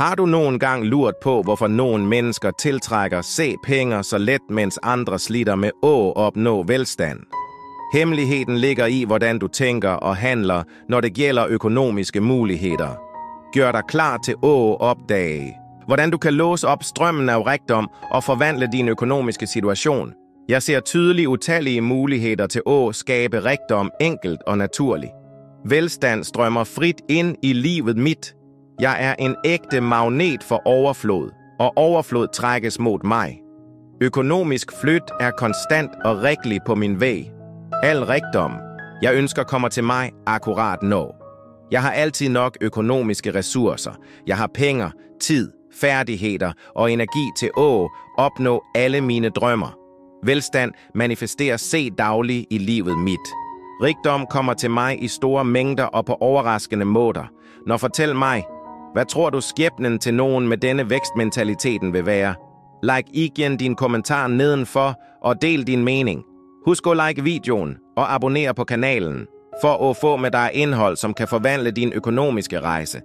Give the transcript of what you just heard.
Har du nogen gang lurt på, hvorfor nogle mennesker tiltrækker penge så let, mens andre sliter med at opnå velstand? Hemmeligheden ligger i, hvordan du tænker og handler, når det gælder økonomiske muligheder. Gør dig klar til at opdage, hvordan du kan låse op strømmen af rigdom og forvandle din økonomiske situation. Jeg ser tydeligt utallige muligheder til at skabe rigdom enkelt og naturligt. Velstand strømmer frit ind i livet mit. Jeg er en ægte magnet for overflod, og overflod trækkes mod mig. Økonomisk flyt er konstant og rigelig på min vej. Al rigdom, jeg ønsker, kommer til mig akkurat nå. Jeg har altid nok økonomiske ressourcer. Jeg har penge, tid, færdigheder og energi til at opnå alle mine drømmer. Velstand manifesteres dagligt i livet mit. Rigdom kommer til mig i store mængder og på overraskende måder. Nå, fortæl mig, hvad tror du skæbnen til nogen med denne vækstmentaliteten vil være? Like igen din kommentar nedenfor og del din mening. Husk at like videoen og abonnere på kanalen for at få med dig indhold, som kan forvandle din økonomiske rejse.